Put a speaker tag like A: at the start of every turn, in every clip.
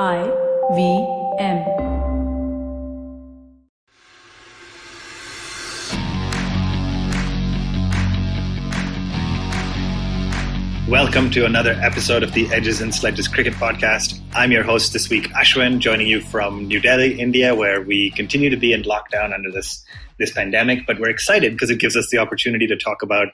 A: IVM.
B: Welcome to another episode of the Edges and Sledges Cricket Podcast. I'm your host this week, Ashwin, joining you from New Delhi, India, where we continue to be in lockdown under this pandemic, but we're excited because it gives us the opportunity to talk about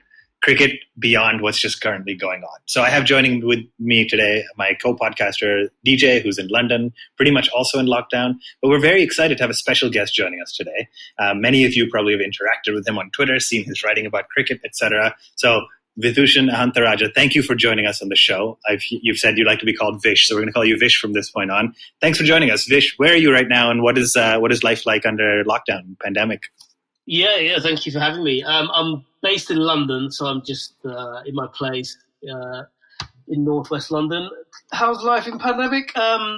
B: cricket beyond what's just currently going on. So I have joining with me today my co-podcaster, DJ, who's in London, pretty much also in lockdown. But we're very excited to have a special guest joining us today. Many of you probably have interacted with him on Twitter, seen his writing about cricket, etc. So Vitushan Ehantharajah, thank you for joining us on the show. You've said you'd like to be called Vish, so we're going to call you Vish from this point on. Thanks for joining us. Vish, where are you right now, and what is life like under lockdown, pandemic?
C: Yeah, thank you for having me. I'm based in London, so I'm just in my place in northwest London. How's life in pandemic? I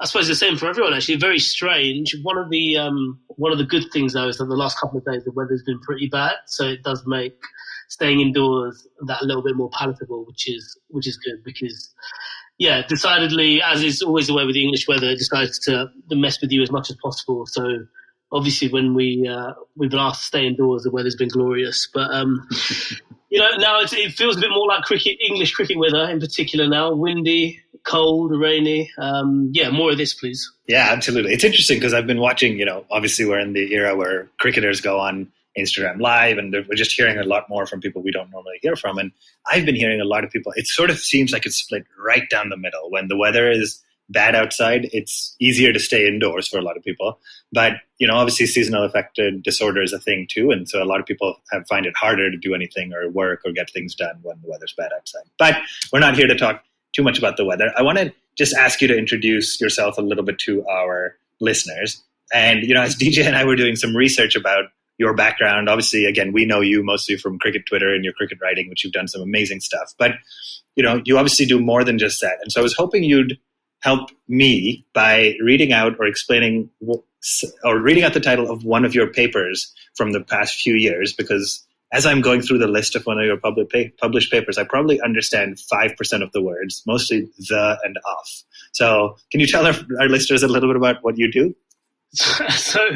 C: suppose the same for everyone, actually. Very strange. One of the good things, though, is that the last couple of days the weather's been pretty bad, so it does make staying indoors that a little bit more palatable, which is good because, yeah, decidedly, as is always the way with the English weather, it decides to mess with you as much as possible. So obviously, when we've been asked to stay indoors, the weather's been glorious. But now it feels a bit more like English cricket weather in particular now. Windy, cold, rainy. More of this, please.
B: Yeah, absolutely. It's interesting because I've been watching. Obviously, we're in the era where cricketers go on Instagram Live, and we're just hearing a lot more from people we don't normally hear from. And I've been hearing a lot of people. It sort of seems like it's split right down the middle. When the weather is bad outside, it's easier to stay indoors for a lot of people. But, obviously seasonal affective disorder is a thing too. And so a lot of people find it harder to do anything or work or get things done when the weather's bad outside. But we're not here to talk too much about the weather. I want to just ask you to introduce yourself a little bit to our listeners. And, as DJ and I were doing some research about your background, obviously, again, we know you mostly from cricket Twitter and your cricket writing, which you've done some amazing stuff. But, you obviously do more than just that. And so I was hoping you'd help me by reading out or explaining or reading out the title of one of your papers from the past few years, because as I'm going through the list of one of your published papers, I probably understand 5% of the words, mostly the and of. So can you tell our listeners a little bit about what you do?
C: So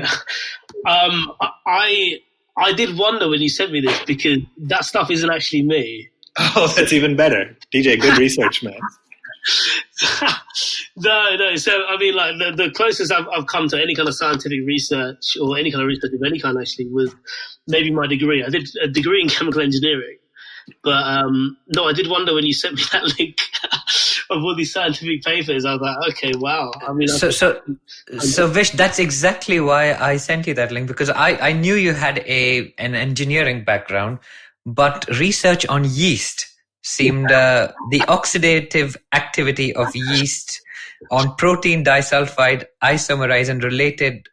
C: I did wonder when you sent me this, because that stuff isn't actually me.
B: Oh, that's even better. DJ, good research, man.
C: No. So, I mean, like the closest I've come to any kind of scientific research or any kind of research of any kind actually was maybe my degree. I did a degree in chemical engineering. But no, I did wonder when you sent me that link of all these scientific papers. I was like, okay, wow. I mean,
D: so Vish, that's exactly why I sent you that link, because I knew you had an engineering background, but research on yeast seemed the oxidative activity of yeast on protein disulfide isomerase and related.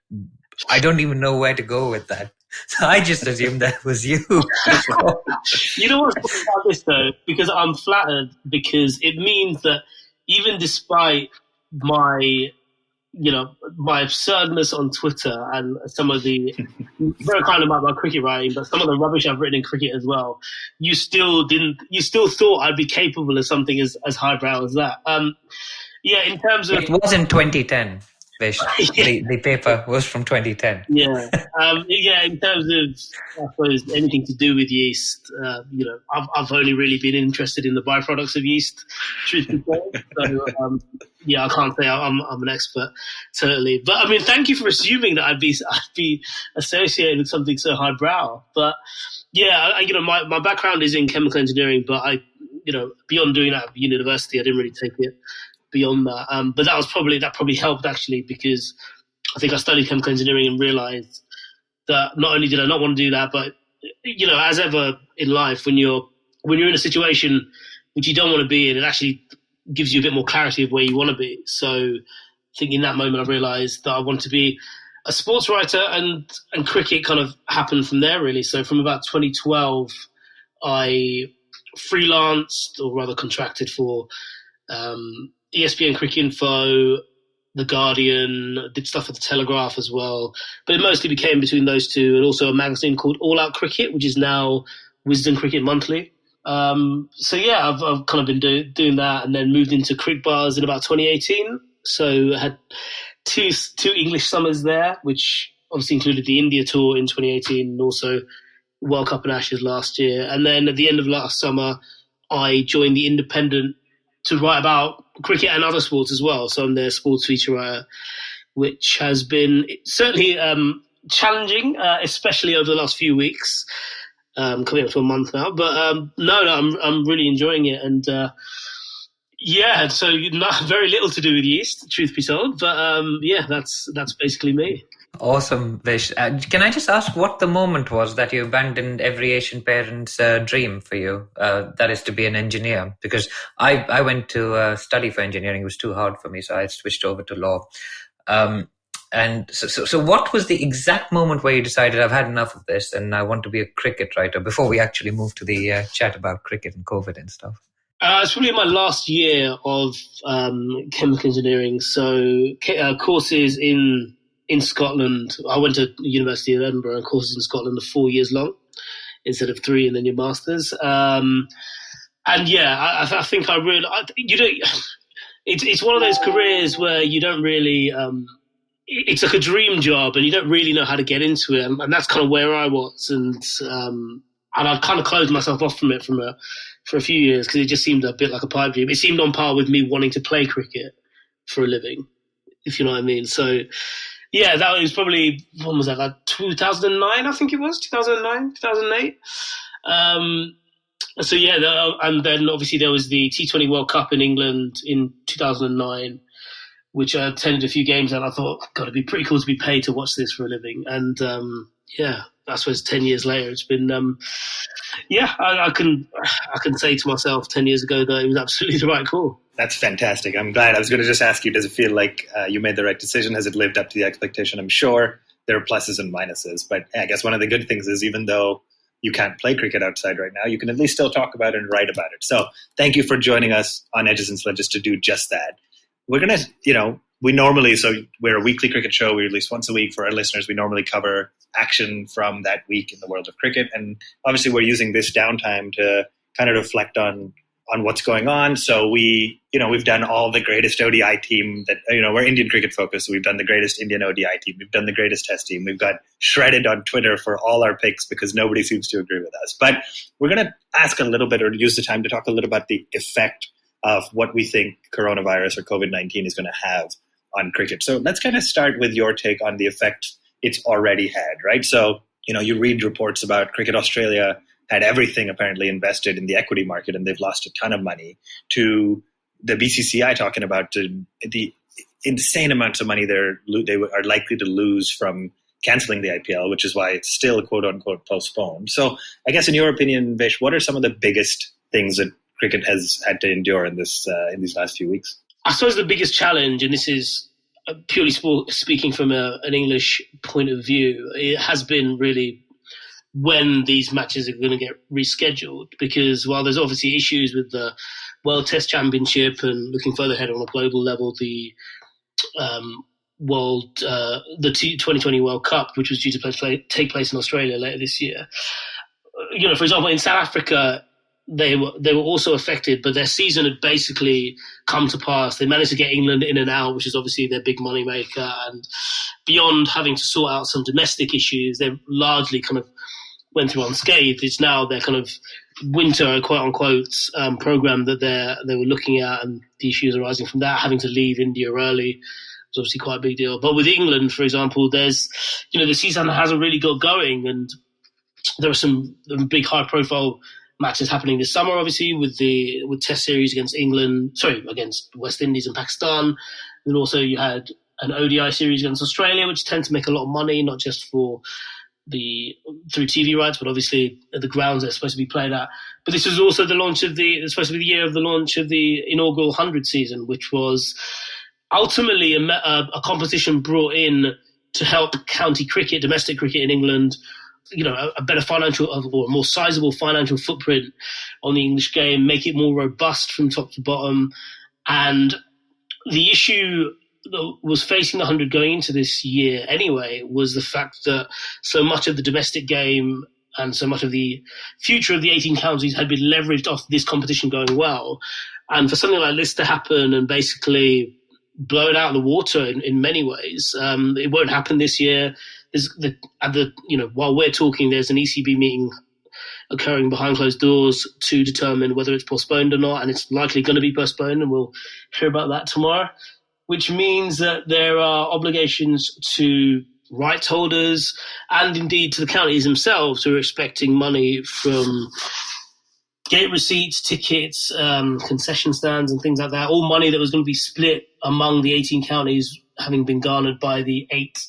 D: I don't even know where to go with that. So I just assumed that was you.
C: You know what's funny about this, though? Because I'm flattered, because it means that even despite my absurdness on Twitter and some of the very kind about my cricket writing, but some of the rubbish I've written in cricket as well, you still thought I'd be capable of something as highbrow as that. In terms of,
D: it was in 2010. Vish. The paper was from 2010.
C: Yeah. In terms of, I suppose, anything to do with yeast, I've only really been interested in the byproducts of yeast, truth be told. So, I can't say I'm an expert, totally. But, I mean, thank you for assuming that I'd be associated with something so highbrow. But, my background is in chemical engineering, but beyond doing that at university, I didn't really take it beyond that. But that probably helped, actually, because I think I studied chemical engineering and realized that not only did I not want to do that, but as ever in life, when you're in a situation which you don't want to be in, it actually gives you a bit more clarity of where you want to be. So I think in that moment I realized that I wanted to be a sports writer, and cricket kind of happened from there, really. So from about 2012, I freelanced, or rather contracted, for ESPN Cricket Info, The Guardian, did stuff for The Telegraph as well. But it mostly became between those two, and also a magazine called All Out Cricket, which is now Wisden Cricket Monthly. I've kind of been doing that, and then moved into Cricket Bars in about 2018. So I had two English summers there, which obviously included the India tour in 2018 and also World Cup and Ashes last year. And then at the end of last summer, I joined the Independent to write about cricket and other sports as well. So I'm their sports feature writer, which has been certainly challenging, especially over the last few weeks, coming up to a month now. But I'm really enjoying it. And so not very little to do with yeast, truth be told. But that's basically me.
D: Awesome, Vish. Can I just ask what the moment was that you abandoned every Asian parent's dream for you? That is to be an engineer. Because I went to study for engineering. It was too hard for me, so I switched over to law. And so what was the exact moment where you decided I've had enough of this and I want to be a cricket writer, before we actually move to the chat about cricket and COVID and stuff?
C: It's probably my last year of chemical engineering. So courses in Scotland. I went to the University of Edinburgh, and courses in Scotland are 4 years long instead of 3, and then your masters. I think I really, it's one of those careers where you don't really, it's like a dream job, and you don't really know how to get into it, and that's kind of where I was, and I kind of closed myself off from it for a few years because it just seemed a bit like a pipe dream. It seemed on par with me wanting to play cricket for a living, if you know what I mean. So. Yeah, that was probably, when was that, like 2009, I think it was, 2009, 2008. And then obviously there was the T20 World Cup in England in 2009, which I attended a few games, and I thought, God, it'd be pretty cool to be paid to watch this for a living. And I suppose 10 years later, it's been, I can say to myself 10 years ago that it was absolutely the right call.
B: That's fantastic. I'm glad. I was going to just ask you, does it feel like you made the right decision? Has it lived up to the expectation? I'm sure there are pluses and minuses, but I guess one of the good things is, even though you can't play cricket outside right now, you can at least still talk about it and write about it. So thank you for joining us on Edges and Sledges to do just that. We're going to, we're a weekly cricket show. We release once a week for our listeners. We normally cover action from that week in the world of cricket. And obviously we're using this downtime to kind of reflect on what's going on. So we've done all the greatest ODI team that, we're Indian cricket focused. So we've done the greatest Indian ODI team. We've done the greatest test team. We've got shredded on Twitter for all our picks because nobody seems to agree with us. But we're going to ask a little bit, or use the time to talk a little about the effect of what we think coronavirus or COVID-19 is going to have on cricket. So let's kind of start with your take on the effect it's already had, right? So, you read reports about Cricket Australia had everything apparently invested in the equity market and they've lost a ton of money, to the BCCI talking about the insane amounts of money they are likely to lose from canceling the IPL, which is why it's still quote unquote postponed. So I guess in your opinion, Vish, what are some of the biggest things that cricket has had to endure in these last few weeks?
C: I suppose the biggest challenge, and this is purely speaking from an English point of view, it has been really when these matches are going to get rescheduled, because while there's obviously issues with the World Test Championship and looking further ahead on a global level, the 2020 World Cup, which was due to take place in Australia later this year. For example, in South Africa, they were also affected, but their season had basically come to pass. They managed to get England in and out, which is obviously their big money maker. And beyond having to sort out some domestic issues, they've largely kind of went through unscathed. It's now their kind of winter, quote unquote, program that they were looking at, and the issues arising from that, having to leave India early was obviously quite a big deal. But with England, for example, there's, the season hasn't really got going, and there are some big high profile matches happening this summer, obviously, with Test series against West Indies and Pakistan. And also you had an ODI series against Australia, which tend to make a lot of money, not just through TV rights, but obviously at the grounds they're supposed to be played at. But this was also it's supposed to be the year of the launch of the inaugural 100 season, which was ultimately a competition brought in to help county cricket, domestic cricket in England, a better financial or a more sizable financial footprint on the English game, make it more robust from top to bottom. And the issue that was facing the 100 going into this year anyway was the fact that so much of the domestic game and so much of the future of the 18 counties had been leveraged off this competition going well. And for something like this to happen and basically blown out of the water in many ways. It won't happen this year. While we're talking, there's an ECB meeting occurring behind closed doors to determine whether it's postponed or not, and it's likely going to be postponed, and we'll hear about that tomorrow, which means that there are obligations to rights holders and indeed to the counties themselves, who are expecting money from gate receipts, tickets, concession stands and things like that, all money that was going to be split among the 18 counties having been garnered by the 8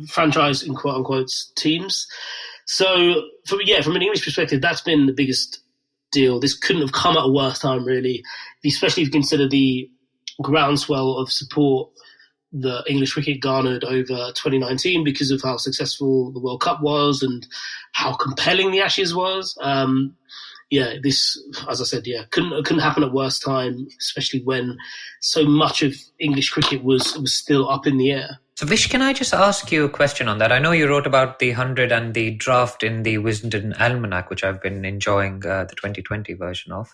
C: franchise in quote-unquote teams. So, from an English perspective, that's been the biggest deal. This couldn't have come at a worse time, really, especially if you consider the groundswell of support the English cricket garnered over 2019 because of how successful the World Cup was and how compelling the Ashes was. This, as I said, couldn't happen at worse time, especially when so much of English cricket was still up in the air.
D: So, Vish, can I just ask you a question on that? I know you wrote about the 100 and the draft in the Wisden Almanac, which I've been enjoying the 2020 version of.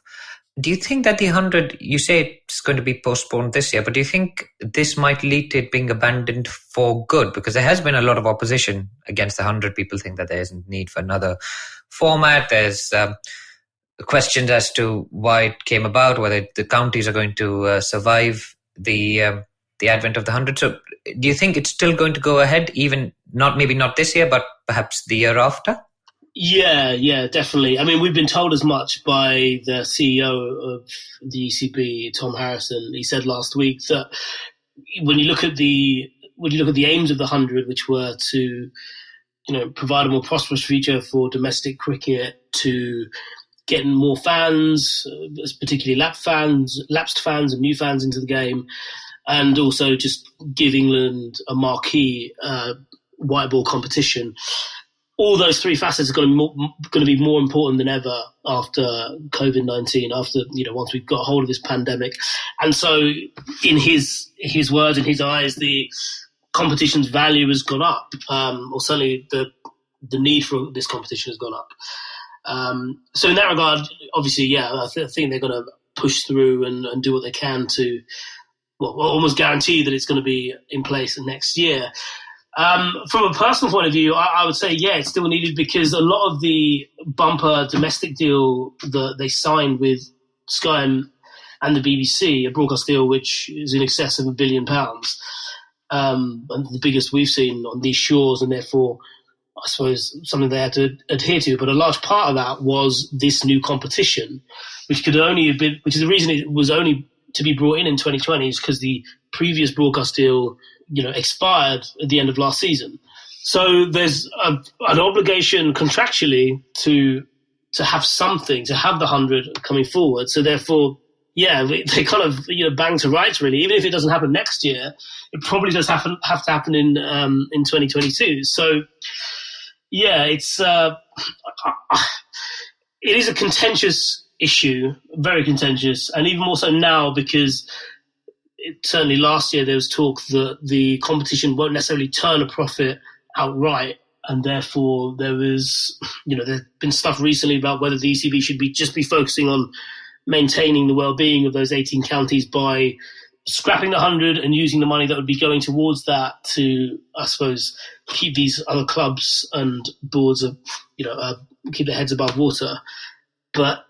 D: Do you think that the 100, you say it's going to be postponed this year, but do you think this might lead to it being abandoned for good? Because there has been a lot of opposition against the 100. People think that there isn't need for another format. There's questions as to why it came about, whether the counties are going to survive the advent of the 100. So do you think it's still going to go ahead, even maybe not this year, but perhaps the year after?
C: Yeah, definitely. I mean, we've been told as much by the CEO of the ECB, Tom Harrison. He said last week that when you look at the aims of the 100, which were to, provide a more prosperous future for domestic cricket, to getting more fans, particularly lapsed fans and new fans into the game, and also just give England a marquee white ball competition. All those three facets are going to be more important than ever after COVID-19, after, once we've got hold of this pandemic. And so in his words, in his eyes, the competition's value has gone up, or certainly the need for this competition has gone up. So in that regard, obviously, I think they're going to push through and do what they can to, almost guarantee that it's going to be in place next year. From a personal point of view, I would say, it's still needed because a lot of the bumper domestic deal that they signed with Sky and the BBC, a broadcast deal which is in excess of £1 billion, and the biggest we've seen on these shores, and therefore, I suppose, something they had to adhere to. But a large part of that was this new competition, which is the reason it was only to be brought in 2020, is because the previous broadcast deal expired at the end of last season. So there's an obligation contractually to have something, to have the 100 coming forward. So therefore, they kind of bang to rights, really. Even if it doesn't happen next year, it probably does have to happen in 2022. So it's it is a contentious issue, very contentious, and even more so now because certainly last year there was talk that the competition won't necessarily turn a profit outright, and therefore there was, there's been stuff recently about whether the ECB should just be focusing on maintaining the well-being of those 18 counties by scrapping the 100 and using the money that would be going towards that to, I suppose, keep these other clubs and boards keep their heads above water. But,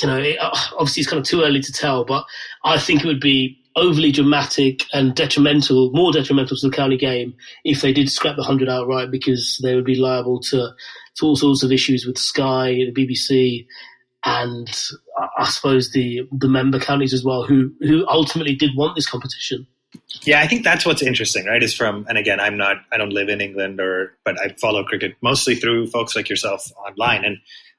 C: obviously it's kind of too early to tell, but I think it would be overly dramatic and more detrimental to the county game if they did scrap the 100 outright, because they would be liable to all sorts of issues with Sky, the BBC, and I suppose the member counties as well, who ultimately did want this competition.
B: Yeah, I think that's what's interesting, right? And again, I don't live in England, but I follow cricket mostly through folks like yourself online. And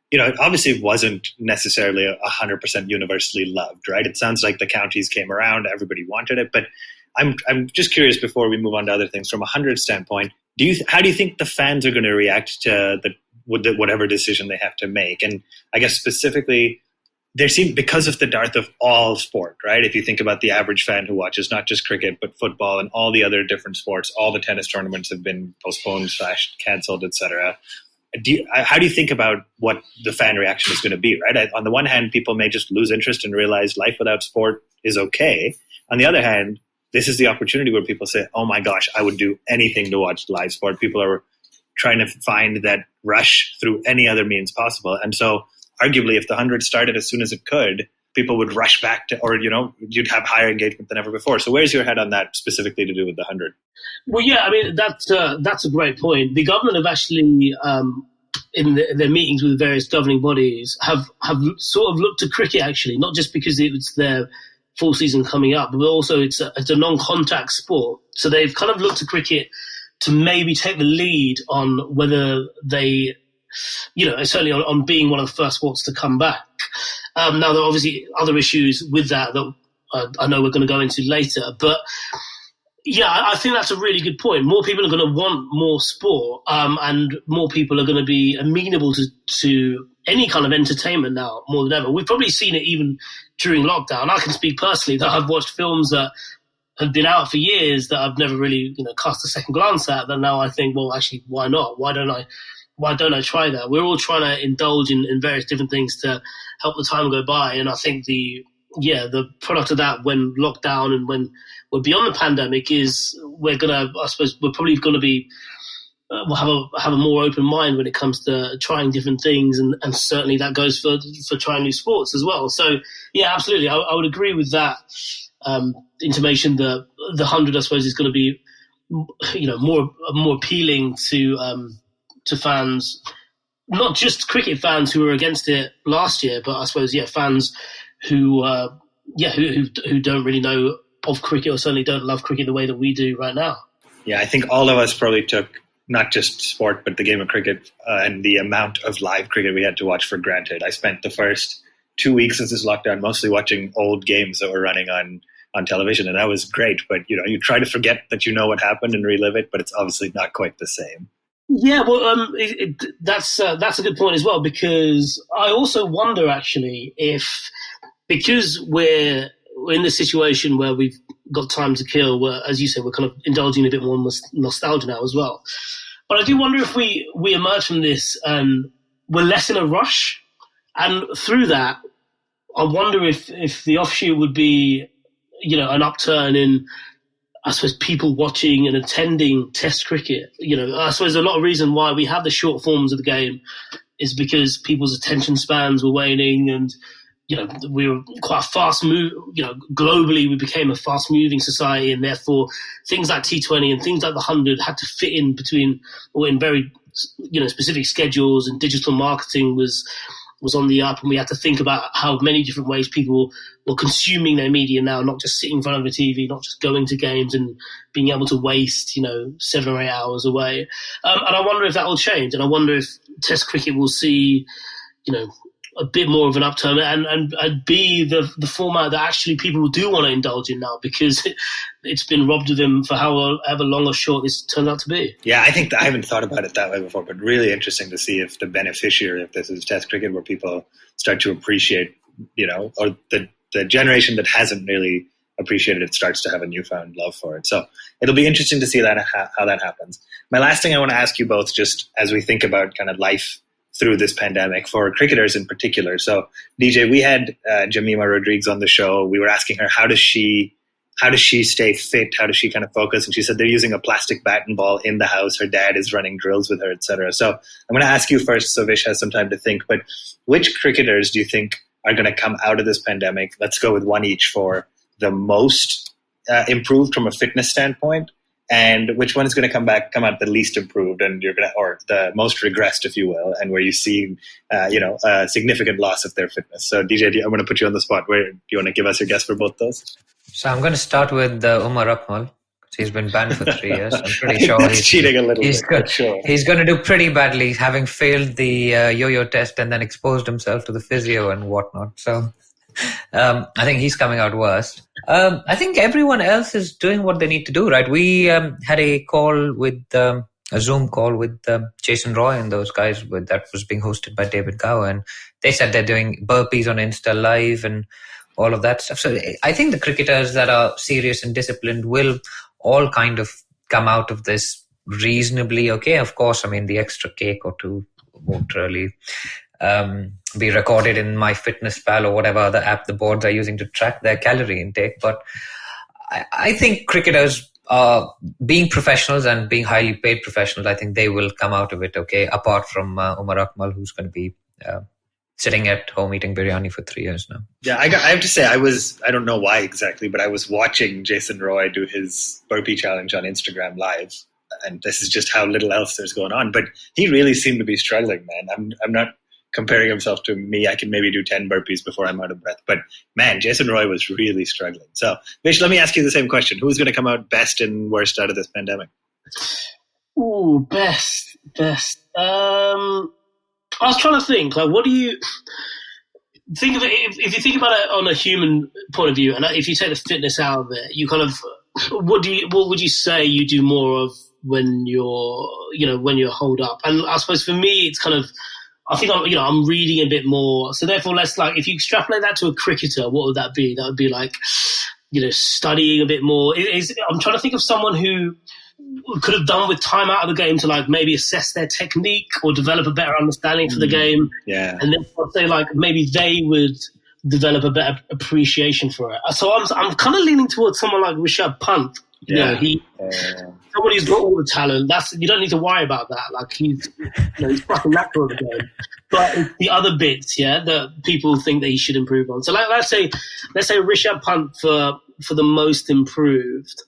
B: it obviously wasn't necessarily 100% universally loved, right? It sounds like the counties came around, everybody wanted it. But I'm just curious, before we move on to other things, from a 100 standpoint, how do you think the fans are going to react to whatever decision they have to make? And I guess specifically, because of the dearth of all sport, right? If you think about the average fan who watches not just cricket, but football and all the other different sports, all the tennis tournaments have been postponed, cancelled, etc. How do you think about what the fan reaction is going to be, right? On the one hand, people may just lose interest and realize life without sport is okay. On the other hand, this is the opportunity where people say, oh my gosh, I would do anything to watch live sport. People are trying to find that rush through any other means possible. And so arguably, if the 100 started as soon as it could, people would rush back to, or, you'd have higher engagement than ever before. So where's your head on that specifically to do with the 100?
C: Well, yeah, I mean, that's a great point. The government have actually, in their meetings with various governing bodies, have sort of looked to cricket, actually, not just because it's their full season coming up, but also it's a non-contact sport. So they've kind of looked to cricket to maybe take the lead on whether they, certainly on being one of the first sports to come back. Now, there are obviously other issues with that I know we're going to go into later, but yeah, I think that's a really good point. More people are going to want more sport, and more people are going to be amenable to any kind of entertainment now more than ever. We've probably seen it even during lockdown. I can speak personally that I've watched films that have been out for years that I've never really, cast a second glance at. That now I think, well, actually, why not? Why don't I try that? We're all trying to indulge in various different things to help the time go by, and I think the product of that when lockdown and when we're beyond the pandemic is we're probably gonna be we'll have a more open mind when it comes to trying different things, and certainly that goes for trying new sports as well. So yeah, absolutely, I would agree with that intimation that the 100, I suppose, is going to be more appealing to fans, not just cricket fans who were against it last year, but I suppose fans who don't really know of cricket, or certainly don't love cricket the way that we do right now.
B: Yeah, I think all of us probably took not just sport, but the game of cricket and the amount of live cricket we had to watch for granted. I spent the first 2 weeks of this lockdown mostly watching old games that were running on television, and that was great. But you try to forget that what happened and relive it, but it's obviously not quite the same.
C: Yeah, well, that's a good point as well, because I also wonder actually if, because we're in the situation where we've got time to kill, where, as you said, we're kind of indulging in a bit more nostalgia now as well. But I do wonder if we emerge from this and we're less in a rush, and through that, I wonder if the offshoot would be, an upturn in, I suppose, people watching and attending Test cricket. I suppose a lot of reason why we have the short forms of the game is because people's attention spans were waning, and we were quite a fast move. Globally, we became a fast moving society, and therefore things like T20 and things like the 100 had to fit in between, or in very specific schedules, and digital marketing was on the up, and we had to think about how many different ways people were consuming their media now, not just sitting in front of a TV, not just going to games and being able to waste 7 or 8 hours away. And I wonder if that will change, and I wonder if Test cricket will see a bit more of an upturn and be the format that actually people do want to indulge in now, because it's been robbed of them for however long or short this turns out to be.
B: Yeah, I think I haven't thought about it that way before, but really interesting to see if the beneficiary of this is Test cricket, where people start to appreciate, or the generation that hasn't really appreciated it starts to have a newfound love for it. So it'll be interesting to see how that happens. My last thing I want to ask you both, just as we think about kind of life through this pandemic for cricketers in particular. So DJ, we had Jemima Rodriguez on the show. We were asking her, how does she stay fit? How does she kind of focus? And she said they're using a plastic bat and ball in the house. Her dad is running drills with her, etc. So I'm going to ask you first, so Vish has some time to think, but which cricketers do you think are going to come out of this pandemic? Let's go with one each for the most improved from a fitness standpoint, and which one is going to come out the least improved, and or the most regressed, if you will, and where you see, a significant loss of their fitness. So DJ, I'm going to put you on the spot. Where do you want to give us your guess for both those?
D: So I'm going to start with Umar Akmal. He's been banned for 3 years. I'm pretty sure
B: he's cheating a little bit. Sure.
D: He's going to do pretty badly, having failed the yo-yo test and then exposed himself to the physio and whatnot. So I think he's coming out worst. I think everyone else is doing what they need to do, right? We had a call with a Zoom call with Jason Roy and those guys that was being hosted by David Gower, and they said they're doing burpees on Insta Live and all of that stuff. So I think the cricketers that are serious and disciplined will all kind of come out of this reasonably okay. Of course, I mean, the extra cake or two won't really be recorded in MyFitnessPal or whatever other app the boards are using to track their calorie intake. But I think cricketers, being professionals and being highly paid professionals, I think they will come out of it okay, apart from Umar Akmal, who's going to be sitting at home eating biryani for 3 years now.
B: Yeah, I have to say, I don't know why exactly, but I was watching Jason Roy do his burpee challenge on Instagram Live, and this is just how little else there's going on. But he really seemed to be struggling, man. I'm not comparing himself to me. I can maybe do 10 burpees before I'm out of breath. But man, Jason Roy was really struggling. So, Vish, let me ask you the same question. Who's going to come out best and worst out of this pandemic?
C: Ooh, best. I was trying to think, like, what do you think of it? If you think about it on a human point of view, and if you take the fitness out of it, you kind of, what would you say you do more of when you're holed up? And I suppose for me, it's kind of, I think I'm reading a bit more. So therefore, if you extrapolate that to a cricketer, what would that be? That would be like, studying a bit more. I'm trying to think of someone who could have done with time out of the game to like maybe assess their technique or develop a better understanding for the game.
B: Yeah.
C: And then I'd say like maybe they would develop a better appreciation for it. So I'm kind of leaning towards someone like Rishabh Pant. Someone who's got all the talent. You don't need to worry about that. Like he's fucking natural at the game. But it's the other bits, that people think that he should improve on. So let's say Rishabh Pant for the most improved.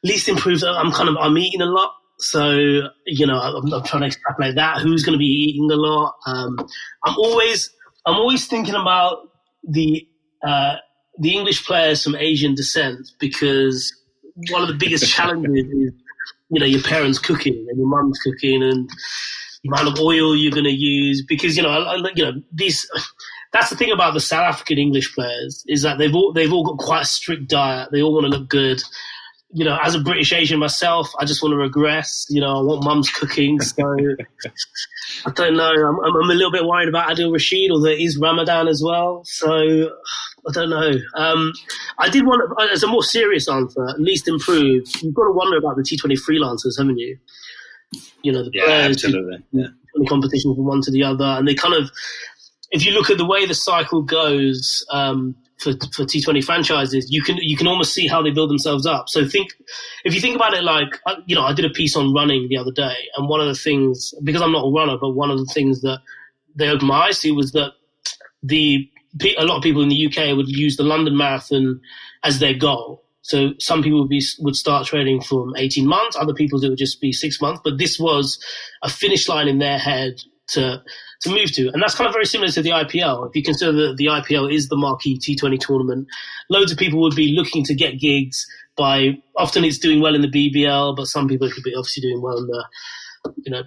C: Least improved, I'm eating a lot. So, I'm trying to extrapolate that. Who's going to be eating a lot? I'm always thinking about the English players from Asian descent, because one of the biggest challenges is, your parents cooking and your mum's cooking and the amount of oil you're going to use, because, that's the thing about the South African English players, is that they've all got quite a strict diet. They all want to look good. As a British Asian myself, I just want to regress. I want mum's cooking. So I don't know. I'm a little bit worried about Adil Rashid, although it is Ramadan as well. So I don't know. I did want to, as a more serious answer, least improved. You've got to wonder about the T20 freelancers, haven't you? The players,
B: absolutely.
C: The competition from one to the other, and they kind of, if you look at the way the cycle goes. For T20 franchises, you can almost see how they build themselves up. So if you think about it, like, I did a piece on running the other day, and one of the things, because I'm not a runner, but one of the things that they opened my eyes to was that a lot of people in the UK would use the London Marathon as their goal. So some people would start training from 18 months, other people it would just be 6 months, but this was a finish line in their head to move to. And that's kind of very similar to the IPL. If you consider that the IPL is the marquee T20 tournament, loads of people would be looking to get gigs often it's doing well in the BBL, but some people could be obviously doing well in the,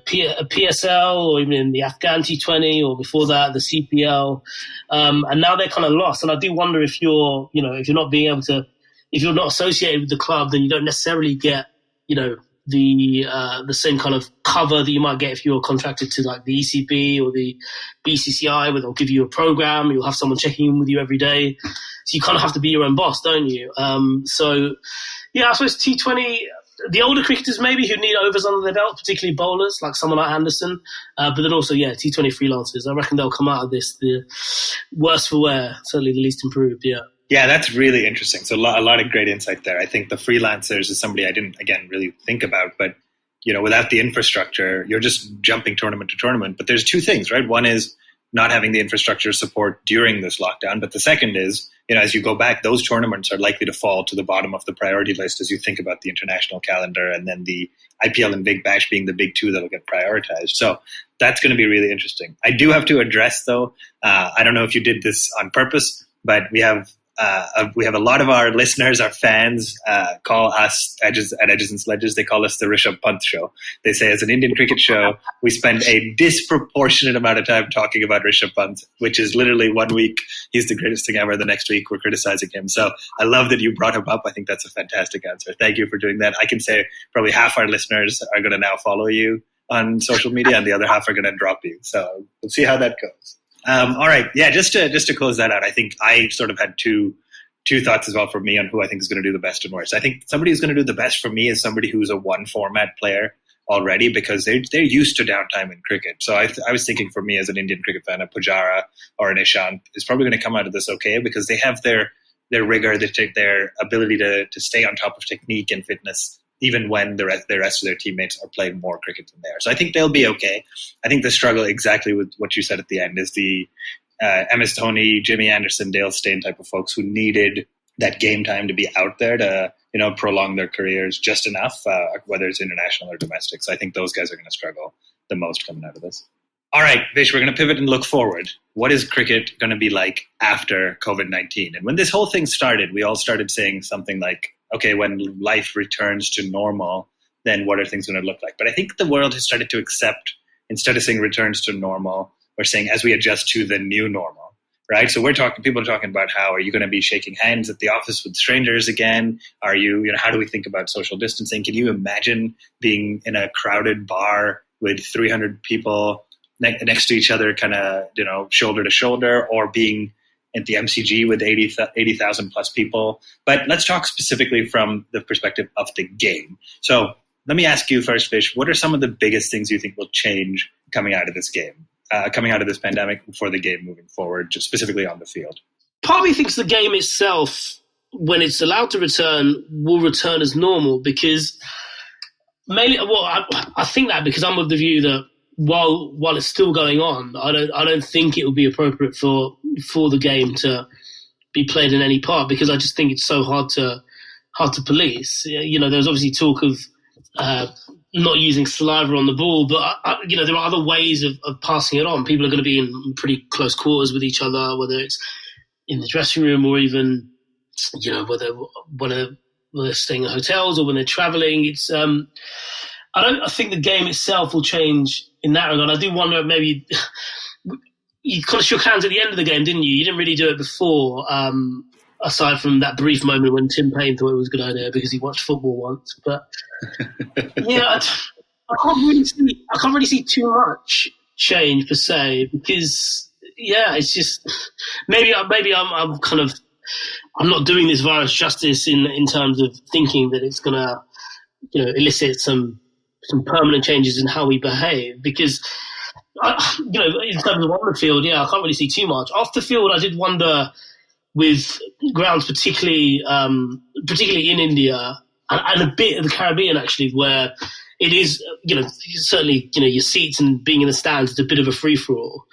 C: PSL or even in the Afghan T20 or before that, the CPL. And now they're kind of lost. And I do wonder if if you're not associated with the club, then you don't necessarily get, the same kind of cover that you might get if you're contracted to like the ECB or the BCCI, where they'll give you a program, you'll have someone checking in with you every day. So you kind of have to be your own boss, don't you? I suppose T20, the older cricketers maybe who need overs under their belt, particularly bowlers like someone like Anderson, but then also, T20 freelancers. I reckon they'll come out of this the worst for wear, certainly the least improved,
B: Yeah, that's really interesting. So a lot of great insight there. I think the freelancers is somebody I didn't, again, really think about. But, without the infrastructure, you're just jumping tournament to tournament. But there's two things, right? One is not having the infrastructure support during this lockdown. But the second is, as you go back, those tournaments are likely to fall to the bottom of the priority list as you think about the international calendar, and then the IPL and Big Bash being the big two that'll get prioritized. So that's going to be really interesting. I do have to address, though, I don't know if you did this on purpose, but we have a lot of our listeners, our fans, call us at Edges and Sledges. They call us the Rishabh Pant Show. They say, as an Indian cricket show, we spend a disproportionate amount of time talking about Rishabh Pant, which is literally 1 week he's the greatest thing ever. The next week we're criticizing him. So I love that you brought him up. I think that's a fantastic answer. Thank you for doing that. I can say probably half our listeners are going to now follow you on social media, and the other half are going to drop you. So we'll see how that goes. All right. Yeah, just to close that out, I think I sort of had two thoughts as well for me on who I think is going to do the best and worst. I think somebody who's going to do the best for me is somebody who's a one format player already, because they're used to downtime in cricket. So I was thinking, for me as an Indian cricket fan, a Pujara or an Ishant is probably going to come out of this okay, because they have their their rigor, their ability to stay on top of technique and fitness, even when the rest of their teammates are playing more cricket than they are. So I think they'll be okay. I think the struggle, exactly with what you said at the end, is the MS Dhoni, Jimmy Anderson, Dale Steyn type of folks who needed that game time to be out there to, prolong their careers just enough, whether it's international or domestic. So I think those guys are going to struggle the most coming out of this. All right, Vish, we're going to pivot and look forward. What is cricket going to be like after COVID-19? And when this whole thing started, we all started saying something like, okay, when life returns to normal, then what are things going to look like? But I think the world has started to accept, instead of saying returns to normal, we're saying as we adjust to the new normal, right? So people are talking about how are you going to be shaking hands at the office with strangers again? Are you, how do we think about social distancing? Can you imagine being in a crowded bar with 300 people next to each other, kind of, shoulder to shoulder, or being at the MCG with 80,000 plus people? But let's talk specifically from the perspective of the game. So let me ask you first, Vish, what are some of the biggest things you think will change coming out of this game, coming out of this pandemic for the game moving forward, just specifically on the field?
C: Part of me thinks the game itself, when it's allowed to return, will return as normal, because mainly, I think that because I'm of the view that while it's still going on, I don't think it would be appropriate for the game to be played in any part, because I just think it's so hard to police. There's obviously talk of not using saliva on the ball, but there are other ways of passing it on. People are going to be in pretty close quarters with each other, whether it's in the dressing room or even whether they're staying in hotels or when they're traveling. It's I think the game itself will change in that regard. I do wonder, maybe you kind of shook hands at the end of the game, didn't you? You didn't really do it before, aside from that brief moment when Tim Payne thought it was a good idea because he watched football once. But yeah, I can't really see too much change per se, because it's just maybe I'm not doing this virus justice in terms of thinking that it's gonna elicit some permanent changes in how we behave, because in terms of on the field, I can't really see too much. Off the field, I did wonder with grounds, particularly in India and a bit of the Caribbean, actually, where it is, certainly, your seats and being in the stands is a bit of a free for all.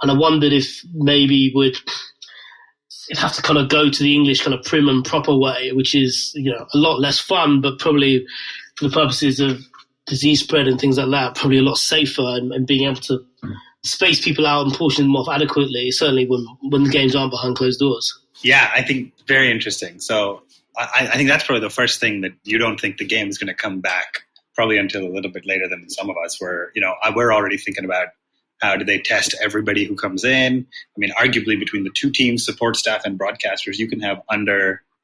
C: And I wondered if maybe it'd have to kind of go to the English kind of prim and proper way, which is, a lot less fun, but probably for the purposes of disease spread and things like that, probably a lot safer, and being able to space people out and portion them off adequately, certainly when the games aren't behind closed doors.
B: Yeah, I think very interesting. So I think that's probably the first thing, that you don't think the game is going to come back probably until a little bit later than some of us, where, we're already thinking about how do they test everybody who comes in. I mean, arguably between the two teams, support staff and broadcasters, you can have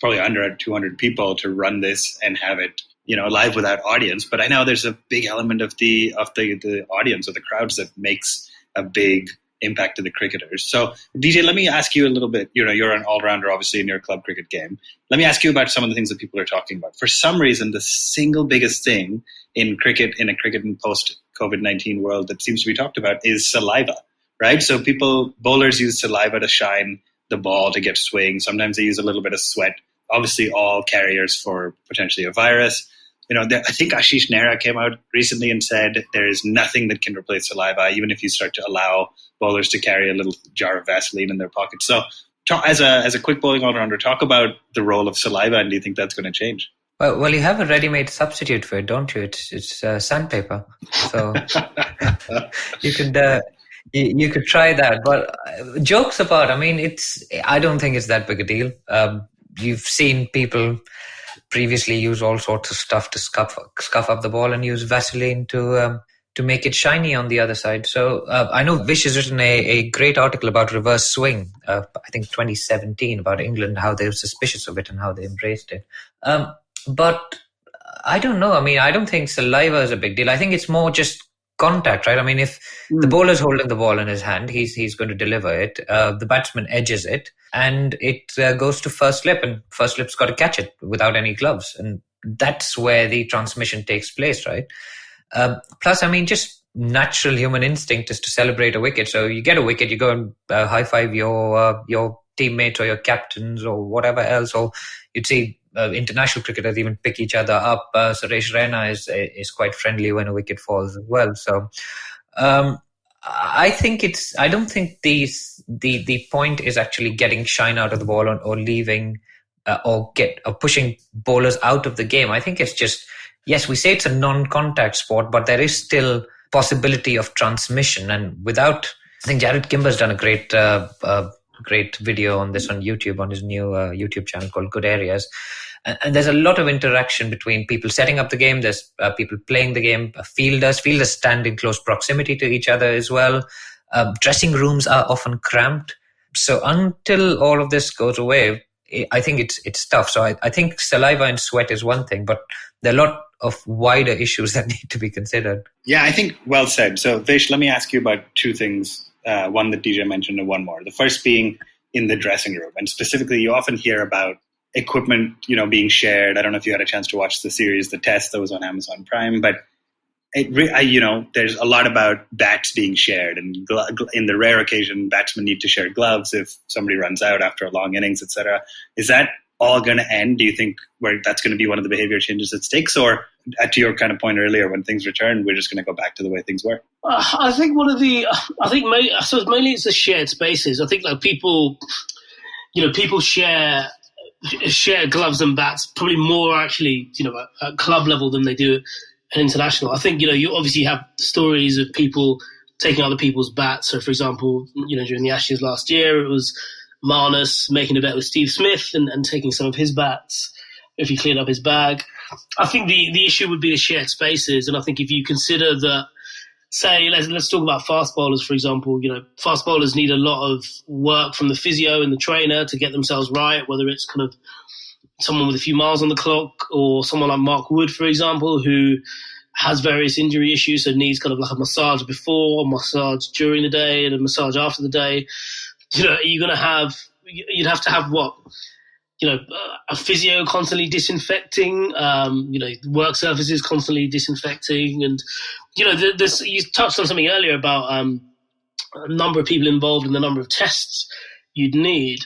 B: probably under 200 people to run this and have it, live without audience. But I know there's a big element of the audience, or the crowds, that makes a big impact to the cricketers. So, DJ, let me ask you a little bit. You're an all-rounder, obviously, in your club cricket game. Let me ask you about some of the things that people are talking about. For some reason, the single biggest thing in a cricket and post-COVID-19 world that seems to be talked about is saliva, right? So bowlers use saliva to shine the ball to get swing. Sometimes they use a little bit of sweat. Obviously, all carriers for potentially a virus. I think Ashish Nehra came out recently and said there is nothing that can replace saliva, even if you start to allow bowlers to carry a little jar of Vaseline in their pocket. So, as a quick bowling all-rounder, talk about the role of saliva, and do you think that's going to change?
D: Well, you have a ready-made substitute for it, don't you? It's sandpaper. So you could try that. But jokes apart, I mean, I don't think it's that big a deal. You've seen people previously use all sorts of stuff to scuff up the ball and use Vaseline to make it shiny on the other side. So I know Vish has written a great article about reverse swing, I think 2017, about England, how they were suspicious of it and how they embraced it. But I don't know. I mean, I don't think saliva is a big deal. I think it's more just contact, right? I mean, if the bowler's holding the ball in his hand, he's going to deliver it. The batsman edges it, and it goes to first slip, and first slip's got to catch it without any gloves. And that's where the transmission takes place, right? Plus, I mean, just natural human instinct is to celebrate a wicket. So you get a wicket, you go and high five your teammates or your captains or whatever else, or you'd see international cricketers even pick each other up. Suresh Raina is quite friendly when a wicket falls as well. So I don't think the point is actually getting shine out of the ball or leaving or pushing bowlers out of the game. I think it's just, yes, we say it's a non-contact sport, but there is still possibility of transmission. And I think Jared Kimber's done a great video on this on YouTube, on his new YouTube channel called Good Areas. And there's a lot of interaction between people setting up the game. There's people playing the game, fielders stand in close proximity to each other as well. Dressing rooms are often cramped. So until all of this goes away, I think it's tough. So I think saliva and sweat is one thing, but there are a lot of wider issues that need to be considered.
B: Yeah, I think well said. So Vish, let me ask you about two things. One that DJ mentioned and one more. The first being in the dressing room. And specifically, you often hear about equipment, being shared. I don't know if you had a chance to watch the series, The Test, that was on Amazon Prime, but there's a lot about bats being shared, and in the rare occasion batsmen need to share gloves if somebody runs out after a long innings, etc. Is that all going to end? Do you think where that's going to be one of the behavior changes that sticks, or to your kind of point earlier, when things return, we're just going to go back to the way things were?
C: I think mainly it's the shared spaces. I think people share gloves and bats probably more actually, at club level than they do at international. I think, you obviously have stories of people taking other people's bats. So, for example, during the Ashes last year, it was Marnus making a bet with Steve Smith and taking some of his bats if he cleared up his bag. I think the issue would be the shared spaces. And I think if you consider that, say, let's talk about fast bowlers, for example. Fast bowlers need a lot of work from the physio and the trainer to get themselves right, whether it's kind of someone with a few miles on the clock or someone like Mark Wood, for example, who has various injury issues, so needs kind of like a massage before, a massage during the day, and a massage after the day. You'd have to have what? A physio constantly disinfecting, work surfaces constantly disinfecting. And, you touched on something earlier about a number of people involved and the number of tests you'd need.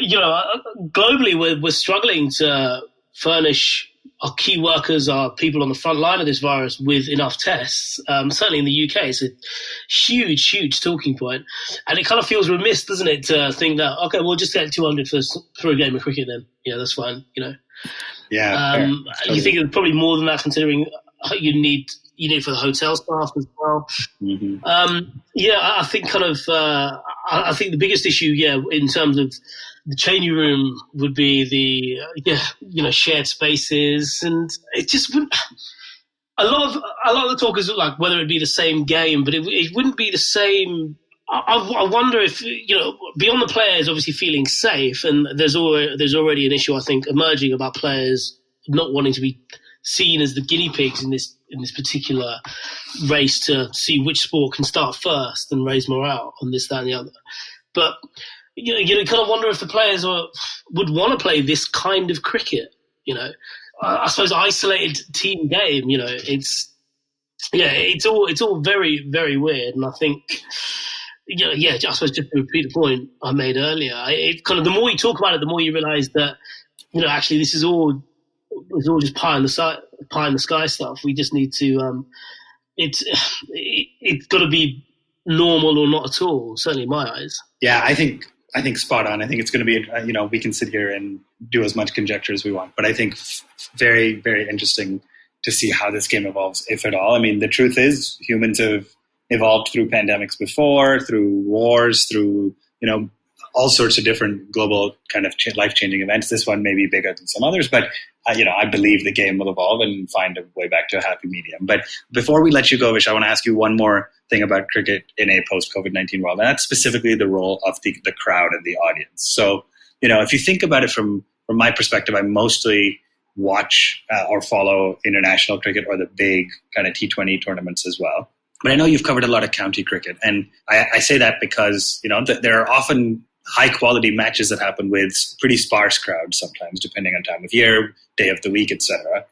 C: Globally, we're struggling to furnish our key workers, our people on the front line of this virus, with enough tests. Certainly in the UK, it's a huge, huge talking point. And it kind of feels remiss, doesn't it, to think that, okay, we'll just get 200 for a game of cricket then. Yeah, that's fine,
B: Yeah.
C: You think it's probably more than that, considering you need for the hotel staff as well.
B: Mm-hmm.
C: I think I think the biggest issue, in terms of the changing room, would be the shared spaces, and it just wouldn't. A lot of the talk is like whether it'd be the same game, but it wouldn't be the same. I wonder if beyond the players obviously feeling safe, and there's already an issue I think emerging about players not wanting to be seen as the guinea pigs in this particular race to see which sport can start first and raise morale on this, that, and the other. But you kind of wonder if the players would want to play this kind of cricket. I suppose isolated team game. It's all very, very weird, and I think. I suppose just to repeat the point I made earlier, it kind of, the more you talk about it, the more you realise that actually this is all just pie in the sky stuff. We just need to it's got to be normal or not at all. Certainly in my eyes.
B: Yeah, I think spot on. I think it's going to be we can sit here and do as much conjecture as we want, but I think very, very interesting to see how this game evolves, if at all. I mean, the truth is humans have evolved through pandemics before, through wars, through, all sorts of different global kind of life-changing events. This one may be bigger than some others, but, I believe the game will evolve and find a way back to a happy medium. But before we let you go, Vish, I want to ask you one more thing about cricket in a post-COVID-19 world, and that's specifically the role of the crowd and the audience. So, if you think about it from my perspective, I mostly watch or follow international cricket or the big kind of T20 tournaments as well. But I know you've covered a lot of county cricket, and I say that because, there are often high-quality matches that happen with pretty sparse crowds sometimes, depending on time of year, day of the week, etc.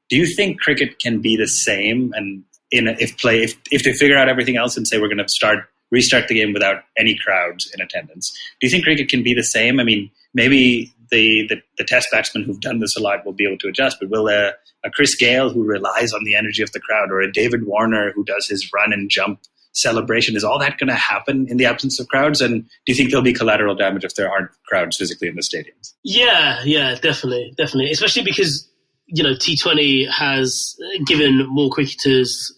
B: Do you think cricket can be the same? And if they figure out everything else and say we're going to start restart the game without any crowds in attendance. Do you think cricket can be the same? I mean, maybe the test batsmen who've done this a lot will be able to adjust, but will a Chris Gayle who relies on the energy of the crowd, or a David Warner who does his run and jump celebration, is all that going to happen in the absence of crowds? And do you think there'll be collateral damage if there aren't crowds physically in the stadiums?
C: Yeah, definitely. Especially because, T20 has given more cricketers,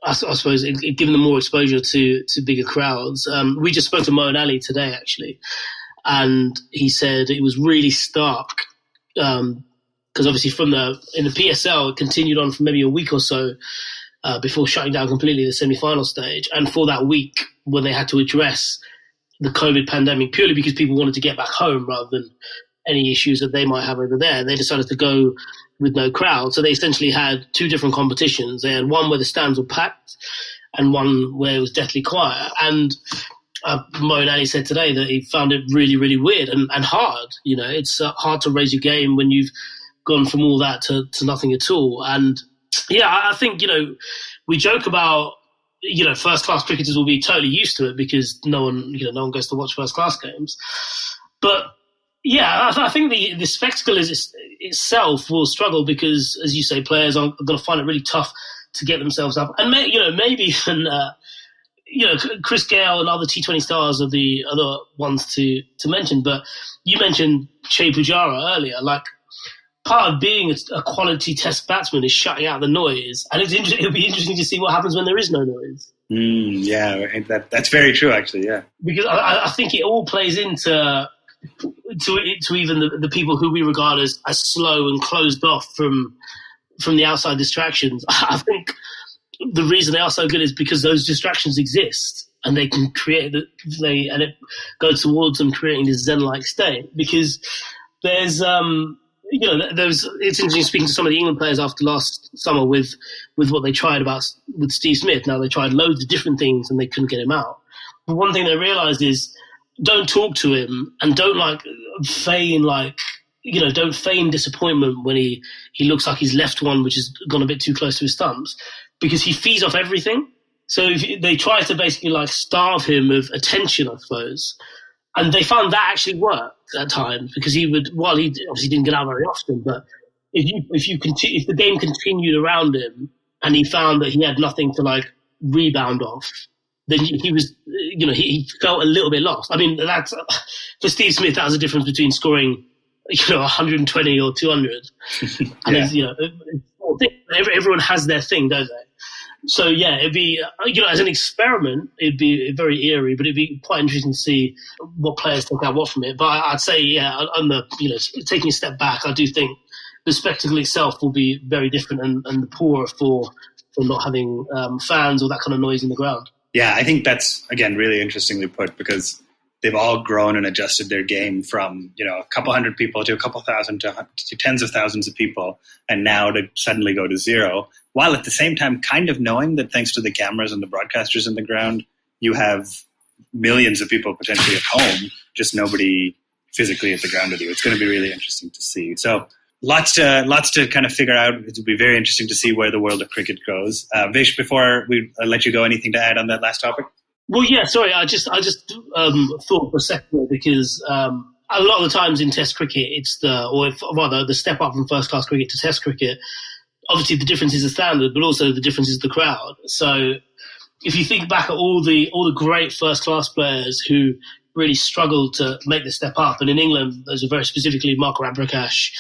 C: I suppose, given them more exposure to bigger crowds. We just spoke to Mo and Ali today, actually, and he said it was really stark because obviously in the PSL, it continued on for maybe a week or so before shutting down completely the semi-final stage. And for that week, when they had to address the COVID pandemic, purely because people wanted to get back home rather than any issues that they might have over there, they decided to go with no crowd. So they essentially had two different competitions. They had one where the stands were packed and one where it was deathly quiet. And Mo and Ali said today that he found it really, really weird and hard. It's hard to raise your game when you've gone from all that to nothing at all. And yeah, I think, we joke about, first-class cricketers will be totally used to it because no one goes to watch first-class games. But yeah, I think the spectacle itself will struggle because, as you say, players are going to find it really tough to get themselves up. And maybe even Chris Gayle and other T20 stars are the other ones to mention. But you mentioned Shea Pujara earlier. Like, part of being a quality test batsman is shutting out the noise, and it'll be interesting to see what happens when there is no noise.
B: Yeah, that's very true, actually. Yeah,
C: because I think it all plays into even the people who we regard as slow and closed off from the outside distractions. I think the reason they are so good is because those distractions exist, and they can create and it goes towards them creating this Zen-like state. Because there's it's interesting speaking to some of the England players after last summer with what they tried with Steve Smith. Now, they tried loads of different things and they couldn't get him out. But one thing they realised is don't talk to him and don't don't feign disappointment when he looks like he's left one which has gone a bit too close to his stumps, because he feeds off everything. So they try to basically starve him of attention, I suppose. And they found that actually worked at times because he obviously didn't get out very often, but if the game continued around him and he found that he had nothing to rebound off, then he was, he felt a little bit lost. I mean, that's for Steve Smith, that was the difference between scoring, 120 or 200. And everyone has their thing, don't they? So yeah, it'd be, as an experiment, it'd be very eerie, but it'd be quite interesting to see what players take out what from it. But I'd say, on the, taking a step back, I do think the spectacle itself will be very different and the poorer for not having fans or that kind of noise in the ground.
B: Yeah, I think that's, again, really interestingly put, because they've all grown and adjusted their game from, a couple hundred people to a couple thousand to tens of thousands of people, and now to suddenly go to zero, while at the same time kind of knowing that thanks to the cameras and the broadcasters in the ground, you have millions of people potentially at home, just nobody physically at the ground with you. It's going to be really interesting to see. So lots to kind of figure out. It'll be very interesting to see where the world of cricket goes. Vish, before we let you go, anything to add on that last topic?
C: Well, yeah, sorry, I just thought for a second, because a lot of the times in Test cricket, the step up from first class cricket to Test cricket, obviously the difference is the standard, but also the difference is the crowd. So if you think back at all the great first class players who really struggled to make the step up, and in England, those are very specifically Mark Ramprakash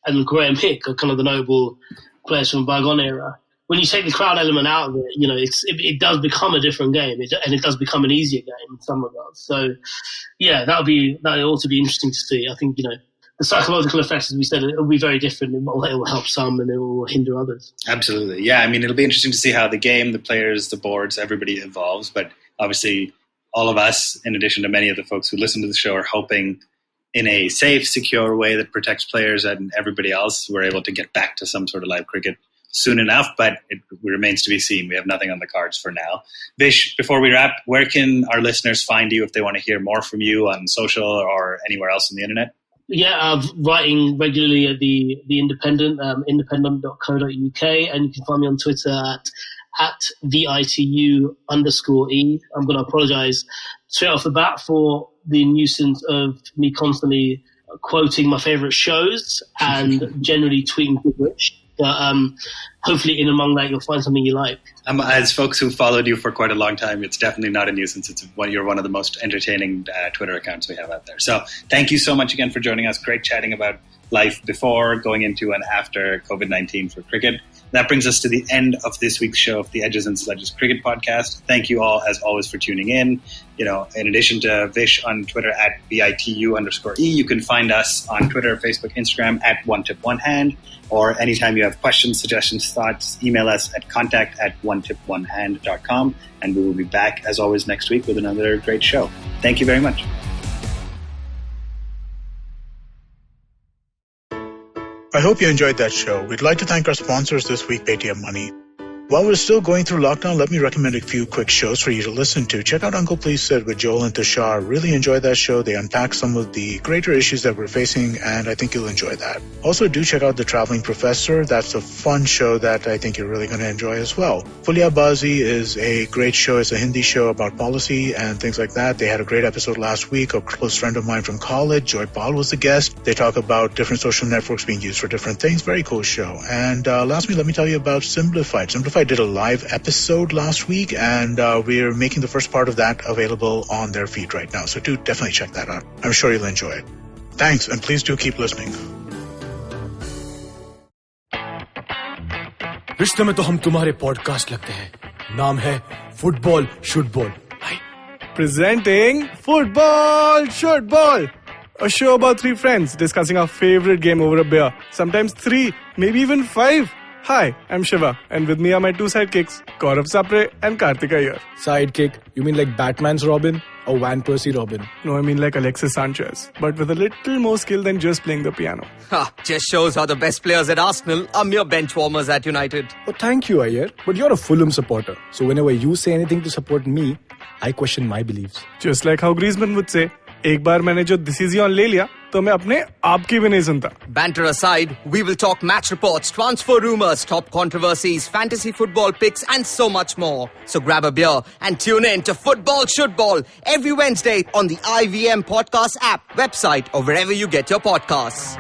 C: and Graham Hick are kind of the notable players from the bygone era. When you take the crowd element out of it, it does become a different game, and it does become an easier game in some regards. So, yeah, that ought to be interesting to see. I think the psychological effects, as we said, it will be very different. It will help some, and it will hinder others.
B: Absolutely, yeah. I mean, it'll be interesting to see how the game, the players, the boards, everybody evolves. But obviously, all of us, in addition to many of the folks who listen to the show, are hoping in a safe, secure way that protects players and everybody else, we're able to get back to some sort of live cricket soon enough, but it remains to be seen. We have nothing on the cards for now. Vish, before we wrap, where can our listeners find you if they want to hear more from you on social or anywhere else on the internet?
C: Yeah, I'm writing regularly at the Independent, independent.co.uk, and you can find me on Twitter at VITU_E. I'm going to apologize straight off the bat for the nuisance of me constantly quoting my favorite shows and generally tweeting to Vish. But hopefully in among that, you'll find something you like.
B: As folks who followed you for quite a long time, it's definitely not a nuisance. You're one of the most entertaining Twitter accounts we have out there. So thank you so much again for joining us. Great chatting about life before, going into, and after COVID-19 for cricket. That brings us to the end of this week's show of the Edges and Sledges Cricket Podcast. Thank you all, as always, for tuning in. In addition to Vish on Twitter at VITU_E, you can find us on Twitter, Facebook, Instagram at OneTipOneHand. Or anytime you have questions, suggestions, thoughts, email us at contact@onetiponehand.com. And we will be back, as always, next week with another great show. Thank you very much.
A: I hope you enjoyed that show. We'd like to thank our sponsors this week, Paytm Money. While we're still going through lockdown, let me recommend a few quick shows for you to listen to. Check out Uncle Please Sit with Joel and Tushar. Really enjoyed that show. They unpack some of the greater issues that we're facing, and I think you'll enjoy that. Also, do check out The Traveling Professor. That's a fun show that I think you're really going to enjoy as well. Fulia Bazi is a great show. It's a Hindi show about policy and things like that. They had a great episode last week. A close friend of mine from college, Joy Paul, was the guest. They talk about different social networks being used for different things. Very cool show. And lastly, let me tell you about Simplified. Simplified did a live episode last week, and we're making the first part of that available on their feed right now. So do definitely check that out. I'm sure you'll enjoy it. Thanks, and please do keep listening.
E: रिश्ते में तो हम तुम्हारे podcast लगते हैं. नाम है football शुटबॉल.
F: Presenting Football Shortball, a show about three friends discussing our favorite game over a beer. Sometimes three, maybe even five. Hi, I'm Shiva, and with me are my two sidekicks, Gaurav Sapre and Karthik Iyer.
E: Sidekick? You mean like Batman's Robin or Van Persie Robin?
F: No, I mean like Alexis Sanchez, but with a little more skill than just playing the piano.
G: Ha, just shows how the best players at Arsenal are mere bench warmers at United.
E: Oh, thank you, Iyer. But you're a Fulham supporter, so whenever you say anything to support me, I question my beliefs.
F: Just like how Griezmann would say, एक बार मैंने जो decision ले लिया, तो मैं अपने आप की भी नहीं सुनता.
G: Banter aside, we will talk match reports, transfer rumors, top controversies, fantasy football picks, and so much more. So grab a beer and tune in to Football Shootball every Wednesday on the IVM Podcast app, website, or wherever you get your podcasts.